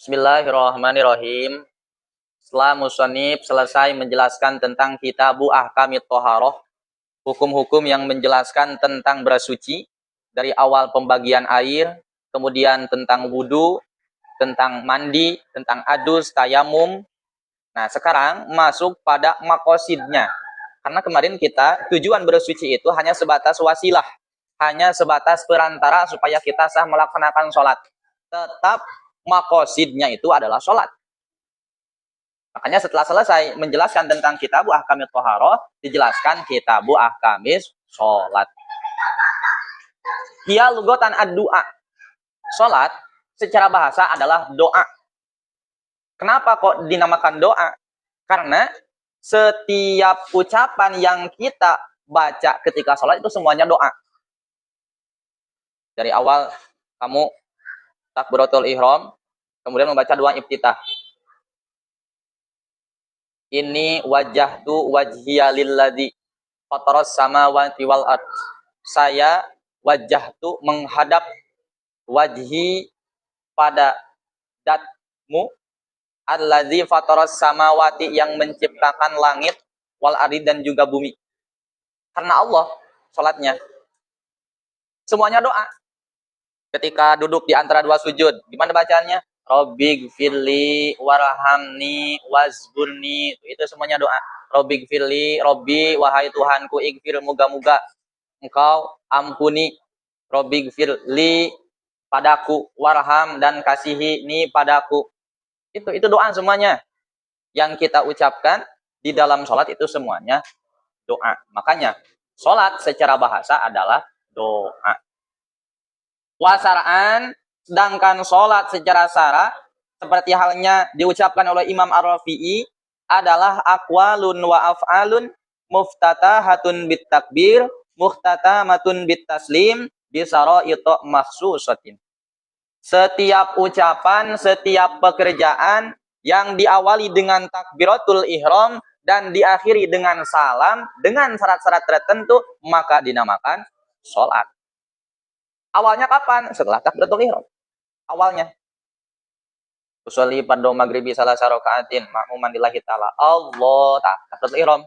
Bismillahirrahmanirrahim. Setelah musannif selesai menjelaskan tentang kitabu ahkamit thaharah, hukum-hukum yang menjelaskan tentang bersuci dari awal pembagian air, kemudian tentang wudu, tentang mandi, tentang adus, tayamum. Nah, sekarang masuk pada makosidnya. Karena kemarin kita tujuan bersuci itu hanya sebatas wasilah, hanya sebatas perantara supaya kita sah melaksanakan sholat. Tetap makosidnya itu adalah sholat. Makanya setelah selesai menjelaskan tentang kitabu ahkamit thaharah, dijelaskan kitabu ahkamis sholat. Hiya lugatan ad-du'a. Sholat secara bahasa adalah doa. Kenapa kok dinamakan doa? Karena setiap ucapan yang kita baca ketika sholat itu semuanya doa. Dari awal kamu takbiratul ihram, kemudian membaca doa iftitah. Ini wajjahtu wajhiya lilladzi fataras samawati wal ard. Saya wajjahtu menghadap wajhi pada datmu alladzi fataras samawati yang menciptakan langit wal ardi dan juga bumi. Karena Allah salatnya semuanya doa. Ketika duduk di antara dua sujud, gimana bacaannya? Robbighfirli warhamni wazburni. Itu semuanya doa. Robbighfirli, Robbi, wahai Tuhanku, ighfir, moga-moga engkau ampuni. Robbighfirli, padaku, warham, dan kasihi ni padaku. Itu doa semuanya. Yang kita ucapkan di dalam sholat itu semuanya doa. Makanya sholat secara bahasa adalah doa. Wasaraan, sedangkan sholat secara syara seperti halnya diucapkan oleh Imam Ar-Rafi'i adalah aqwalun wa af'alun muftatahatun bit takbir muhtatamatun bit taslim bisara'itu mahsusatin. Setiap ucapan, setiap pekerjaan yang diawali dengan takbiratul ihram dan diakhiri dengan salam dengan syarat-syarat tertentu maka dinamakan sholat. Awalnya kapan? Setelah takbiratul ihram. Awalnya. Usolli pada maghribi salah sarokaatin makmuman lillahi ta'ala. Allah takbiratul ihram.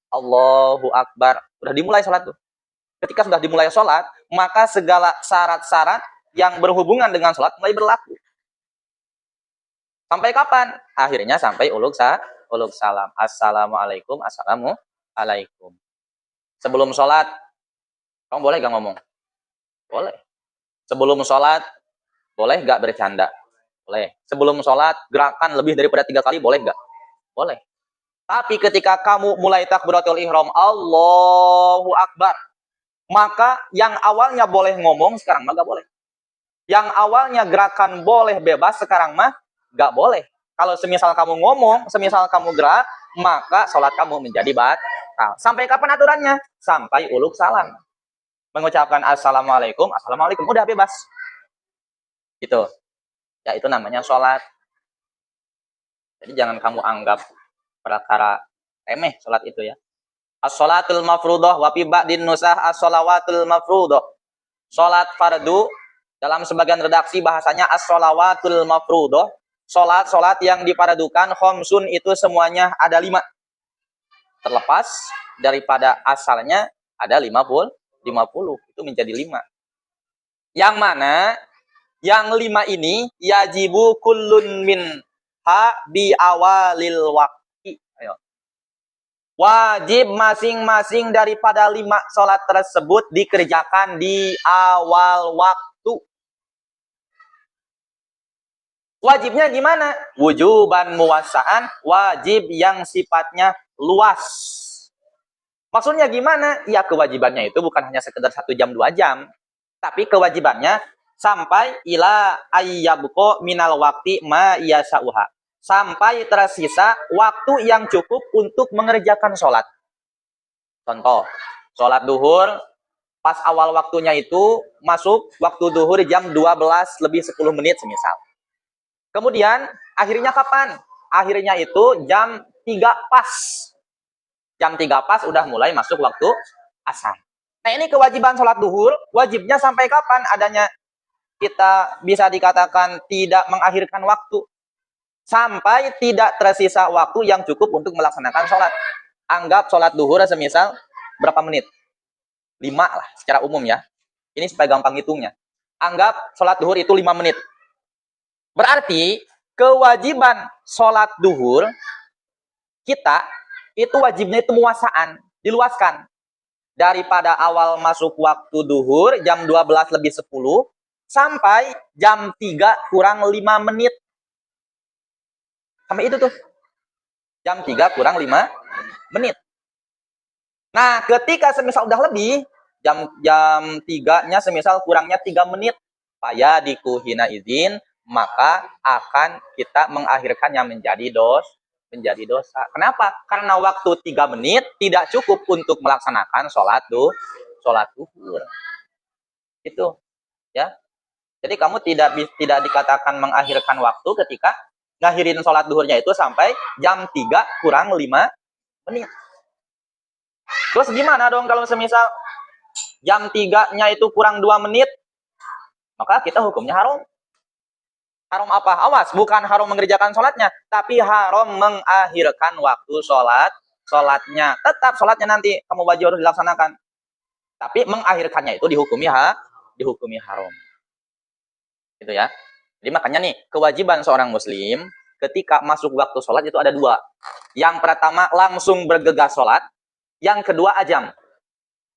Allahu akbar. Sudah dimulai sholat tuh. Ketika sudah dimulai sholat, maka segala syarat-syarat yang berhubungan dengan sholat mulai berlaku. Sampai kapan? Akhirnya sampai ulug salam. Assalamualaikum, assalamualaikum. Sebelum sholat, kamu boleh gak ngomong? Boleh. Sebelum sholat, boleh gak bercanda? Boleh. Sebelum sholat, gerakan lebih daripada 3 kali, boleh gak? Boleh. Tapi ketika kamu mulai takbiratul ihram, Allahu Akbar, maka yang awalnya boleh ngomong, sekarang mah gak boleh. Yang awalnya gerakan boleh bebas, sekarang mah gak boleh. Kalau semisal kamu ngomong, semisal kamu gerak, maka sholat kamu menjadi batal. Sampai kapan aturannya? Sampai ulug salam. Mengucapkan assalamualaikum, assalamualaikum, udah bebas. Gitu. Ya itu namanya sholat. Jadi jangan kamu anggap perkara remeh sholat itu ya. As-sholatul mafruḍah wa fi ba'din nusah as-sholawatul mafruḍah. Sholat fardu dalam sebagian redaksi bahasanya as-sholawatul mafruḍah. Sholat yang difardukan khamsun itu semuanya ada 5. Terlepas daripada asalnya ada 50 itu menjadi 5. Yang mana yang 5 ini yajibu kullun minha bi awalil waqti. Ayo. Wajib masing-masing daripada 5 sholat tersebut dikerjakan di awal waktu. Wajibnya gimana? Wujuban muwassa'an, wajib yang sifatnya luas. Maksudnya gimana? Ya kewajibannya itu bukan hanya sekedar 1 jam 2 jam. Tapi kewajibannya sampai ila ayyabqa minal waqti ma yasa'uha. Sampai tersisa waktu yang cukup untuk mengerjakan sholat. Contoh, sholat duhur, pas awal waktunya itu masuk waktu duhur jam 12 lebih 10 menit semisal. Kemudian akhirnya kapan? Akhirnya itu jam 3 pas. Jam 3 pas udah mulai masuk waktu asar. Nah ini kewajiban sholat duhur, wajibnya sampai kapan adanya kita bisa dikatakan tidak mengakhirkan waktu? sampai tidak tersisa waktu yang cukup untuk melaksanakan sholat. Anggap sholat duhur semisal berapa menit? 5 lah secara umum ya. Ini supaya gampang hitungnya. Anggap sholat duhur itu 5 menit. Berarti kewajiban sholat duhur kita itu wajibnya itu muasaan, diluaskan. Daripada awal masuk waktu duhur jam 12 lebih 10 sampai jam 3 kurang 5 menit. Sampai itu tuh. Jam 3 kurang 5 menit. Nah, ketika semisal udah lebih, jam 3-nya semisal kurangnya 3 menit, supaya dikuhina izin, maka akan kita mengakhirkannya menjadi dosa. Kenapa? Karena waktu 3 menit tidak cukup untuk melaksanakan sholat duhur. Itu, ya. Jadi kamu tidak dikatakan mengakhirkan waktu ketika ngakhirin sholat duhurnya itu sampai jam 3 kurang 5 menit. Terus gimana dong kalau semisal jam 3-nya itu kurang 2 menit? Maka kita hukumnya haram. Haram apa? Awas, bukan haram mengerjakan sholatnya, tapi haram mengakhirkan waktu sholatnya. Tetap sholatnya nanti kamu wajib harus dilaksanakan. Tapi mengakhirkannya itu dihukumi haram. Gitu ya. Jadi makanya nih, kewajiban seorang muslim ketika masuk waktu sholat itu ada 2. Yang pertama langsung bergegas sholat. Yang kedua ajam.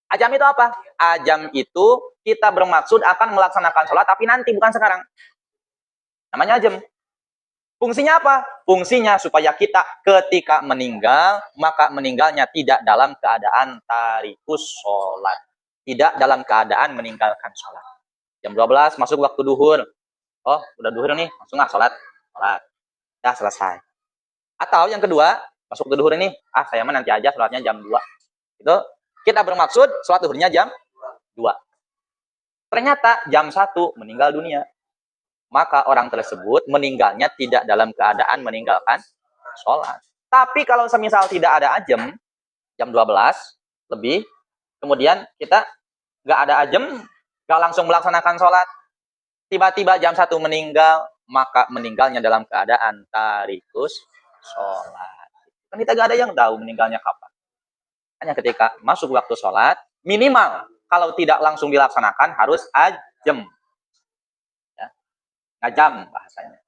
Ajam itu apa? Ajam itu kita bermaksud akan melaksanakan sholat tapi nanti, bukan sekarang. Namanya ajam. Fungsinya apa? Fungsinya supaya kita ketika meninggal, maka meninggalnya tidak dalam keadaan tarikus sholat. Tidak dalam keadaan meninggalkan sholat. Jam 12 masuk waktu duhur. Oh, udah duhur nih, langsung sholat. Dah selesai. Atau yang kedua, masuk waktu duhur ini, saya mah nanti aja sholatnya jam 2. Itu kita bermaksud sholat duhurnya jam 2. Ternyata jam 1 meninggal dunia. Maka orang tersebut meninggalnya tidak dalam keadaan meninggalkan sholat. Tapi kalau semisal tidak ada ajam, jam 12 lebih, kemudian kita nggak ada ajam, nggak langsung melaksanakan sholat, tiba-tiba jam 1 meninggal, maka meninggalnya dalam keadaan tarikus sholat. Kan kita nggak ada yang tahu meninggalnya kapan. Hanya ketika masuk waktu sholat, minimal kalau tidak langsung dilaksanakan harus ajam. Ngajam bahasanya.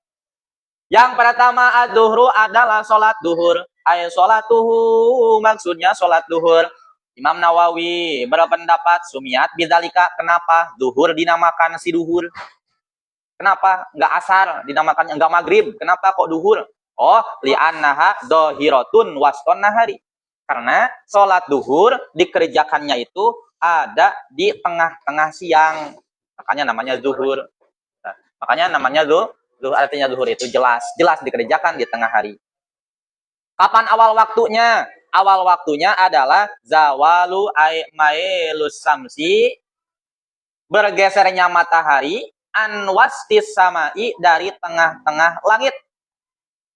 Yang pertama ad-duhru adalah sholat duhur. Ay sholat duhur maksudnya sholat duhur. Imam Nawawi berpendapat sumiat bidzalika. Kenapa duhur dinamakan si duhur? Kenapa nggak asar dinamakan nggak maghrib? Kenapa kok duhur? Oh, li'annaha dohiratun waston nahari. Karena sholat duhur dikerjakannya itu ada di tengah-tengah siang. Makanya namanya duhur. Makanya namanya zuhur, artinya zuhur itu jelas dikerjakan di tengah hari. Kapan awal waktunya? Awal waktunya adalah zawalu mailus samsi, bergesernya matahari, anwastis samai, dari tengah-tengah langit.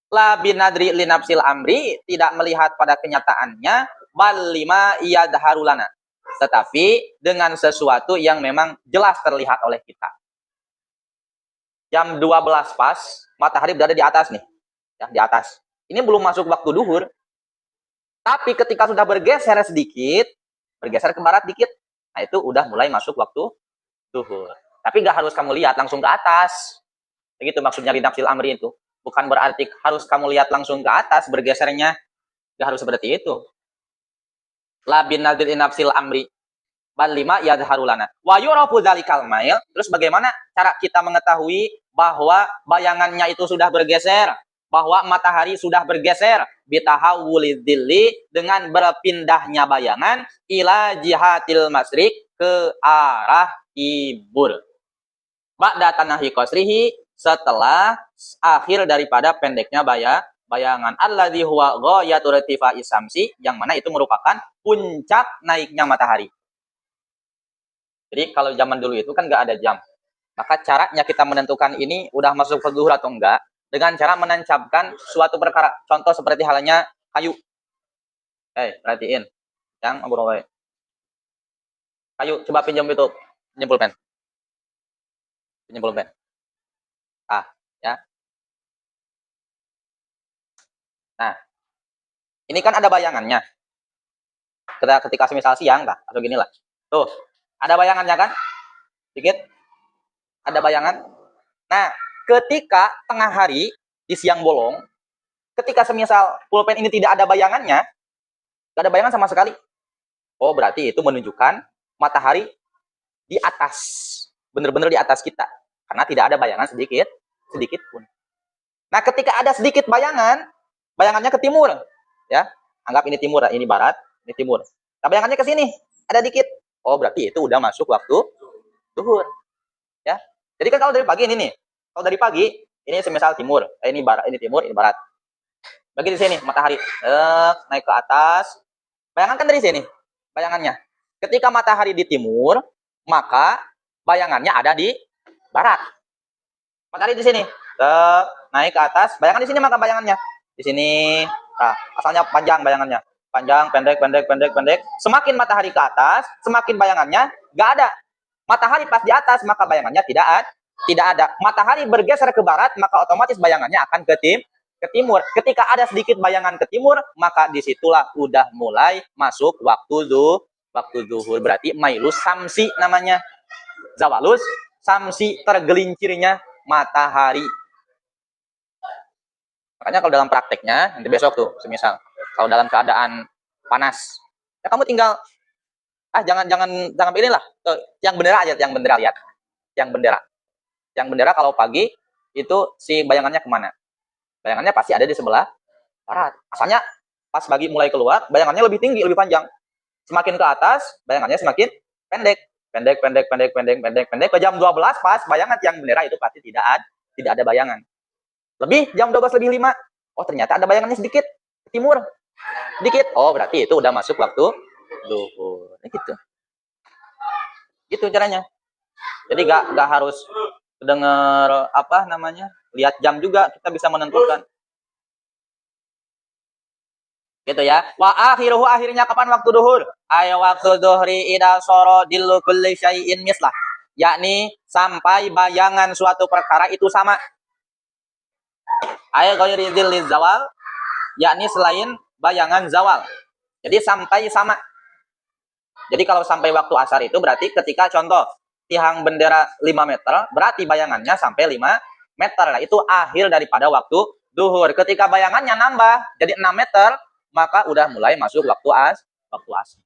La binadri linapsil amri, tidak melihat pada kenyataannya, bal lima iyadharulana, tetapi dengan sesuatu yang memang jelas terlihat oleh kita. Jam 12 pas, matahari berada di atas nih. Ya, di atas. Ini belum masuk waktu duhur. Tapi ketika sudah bergeser sedikit, bergeser ke barat dikit, nah itu udah mulai masuk waktu duhur. Tapi nggak harus kamu lihat langsung ke atas. Begitu maksudnya rinafsil amri itu. Bukan berarti harus kamu lihat langsung ke atas bergesernya. Nggak harus seperti itu. La bin nadil inafsil amri. Bal lima yadharulana. Wa yurafu dzalikal mail. Terus bagaimana cara kita mengetahui bahwa bayangannya itu sudah bergeser, bahwa matahari sudah bergeser? Bitahawulidzilli, dengan berpindahnya bayangan ila jihatil masrik, ke arah timur. Ba'da tanahi qasrihi, setelah akhir daripada pendeknya bayangan. Alladzi huwa ghayatul irtifa'i samsi, yang mana itu merupakan puncak naiknya matahari. Jadi kalau zaman dulu itu kan nggak ada jam. Maka caranya kita menentukan ini udah masuk ke zuhur atau enggak, dengan cara menancapkan suatu perkara. Contoh seperti halnya kayu. Perhatiin. Yang ngobrol. Kayu, coba pinjam itu. Pinjam pulpen. Pinjam pulpen. Ya. Nah, ini kan ada bayangannya. Ketika semisal siang, lah, atau gini lah. Tuh, ada bayangannya kan? Sedikit, ada bayangan. Nah, ketika tengah hari, di siang bolong, ketika semisal pulpen ini tidak ada bayangannya, tidak ada bayangan sama sekali. Oh, berarti itu menunjukkan matahari di atas. Benar-benar di atas kita. Karena tidak ada bayangan sedikit pun. Nah, ketika ada sedikit bayangan, bayangannya ke timur. Ya, anggap ini timur, ini barat, ini timur. Nah, bayangannya ke sini, ada dikit. Oh, berarti itu udah masuk waktu zuhur. Ya. Jadi kan kalau dari pagi ini nih, kalau dari pagi, ini semisal timur, ini barat, ini timur, ini barat. Bagi di sini matahari naik ke atas. Bayangan kan dari sini, bayangannya. Ketika matahari di timur, maka bayangannya ada di barat. Matahari di sini, naik ke atas, bayangan di sini maka bayangannya di sini. Nah, asalnya panjang bayangannya, panjang, pendek. Semakin matahari ke atas, semakin bayangannya nggak ada. Matahari pas di atas, maka bayangannya tidak ada. Matahari bergeser ke barat, maka otomatis bayangannya akan ke timur. Ketika ada sedikit bayangan ke timur, maka disitulah udah mulai masuk waktu zuhur. Berarti mailus samsi namanya. Zawalus samsi, tergelincirnya matahari. Makanya kalau dalam prakteknya, nanti besok tuh, semisal kalau dalam keadaan panas, ya kamu tinggal jangan begini lah. Yang bendera aja, yang bendera lihat. Yang bendera kalau pagi itu si bayangannya kemana? Bayangannya pasti ada di sebelah barat. Asalnya pas pagi mulai keluar, bayangannya lebih tinggi, lebih panjang. Semakin ke atas, bayangannya semakin pendek. Ke jam 12 pas bayangan yang bendera itu pasti tidak ada bayangan. Lebih jam 12 lebih 5. Oh, ternyata ada bayangannya sedikit ke timur. Sedikit. Oh, berarti itu udah masuk waktu zuhur. Gitu. Gitu caranya. Jadi gak harus dengar lihat jam juga kita bisa menentukan. Gitu ya. Wa akhiruhu, akhirnya kapan waktu duhur? Ayo waktu duhri ida soro dillu kulli syai'in mislah. Yakni sampai bayangan suatu perkara itu sama. Ayo ghairi dzilli zawal, yakni selain bayangan zawal. Jadi sampai sama. Jadi kalau sampai waktu asar itu berarti ketika contoh tiang bendera 5 meter, berarti bayangannya sampai 5 meter. Nah, itu akhir daripada waktu duhur. Ketika bayangannya nambah jadi 6 meter, maka udah mulai masuk waktu asar.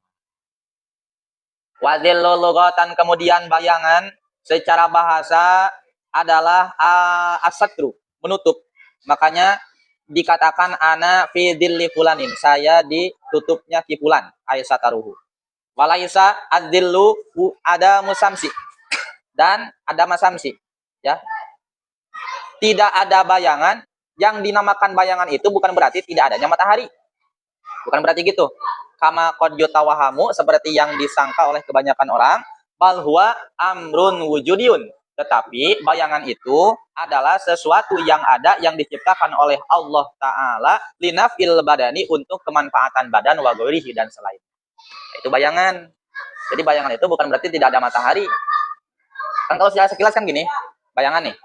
Wadillu lugatan, kemudian bayangan secara bahasa adalah as-satru, menutup. Makanya dikatakan ana fi dhilli fulanin, saya ditutupnya ki fulan, aisataruhu. Walaisa ad-dhillu ada musamsi, dan ada masamsi, ya. Tidak ada bayangan, yang dinamakan bayangan itu bukan berarti tidak adanya matahari. Bukan berarti gitu. Kama qad yutawahamu, seperti yang disangka oleh kebanyakan orang, bal huwa amrun wujudiyun. Tetapi bayangan itu adalah sesuatu yang ada, yang diciptakan oleh Allah Ta'ala linafil badani, untuk kemanfaatan badan, wa ghairihi, dan selain. Itu bayangan. Jadi bayangan itu bukan berarti tidak ada matahari. Kan kalau secara sekilas kan gini, bayangan nih.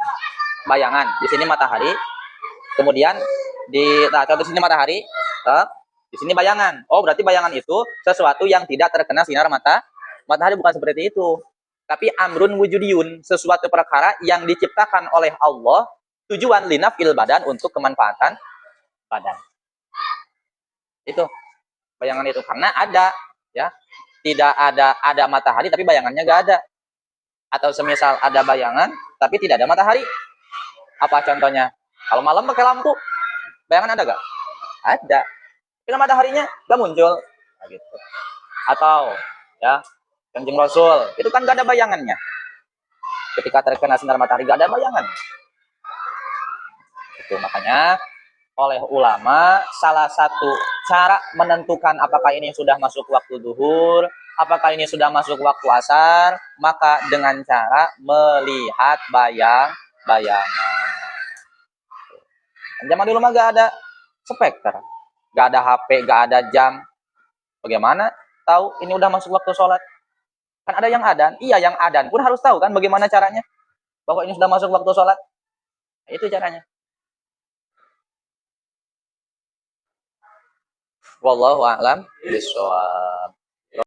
Bayangan, di sini matahari, kemudian di sini matahari, di sini bayangan. Oh, berarti bayangan itu sesuatu yang tidak terkena sinar matahari, bukan seperti itu. Tapi amrun wujudiyun, sesuatu perkara yang diciptakan oleh Allah, tujuan linafil badan, untuk kemanfaatan badan. Itu bayangan itu, karena ada, ya. Tidak ada matahari tapi bayangannya enggak ada. Atau semisal ada bayangan tapi tidak ada matahari. Apa contohnya? Kalau malam pakai lampu, bayangan ada enggak? Ada. Tapi mataharinya enggak muncul. Nah, gitu. Atau ya, Kanjeng Rasul, itu kan enggak ada bayangannya. Ketika terkena sinar matahari enggak ada bayangan. Itu makanya oleh ulama, salah satu cara menentukan apakah ini sudah masuk waktu duhur, apakah ini sudah masuk waktu asar, maka dengan cara melihat bayangan. Zaman dulu mah gak ada spekter, gak ada HP, gak ada jam. Bagaimana tahu ini udah masuk waktu sholat? Kan ada yang adan. Iya, yang adan pun harus tahu kan bagaimana caranya bahwa ini sudah masuk waktu sholat. Itu caranya. Wallahu a'lam bishawab.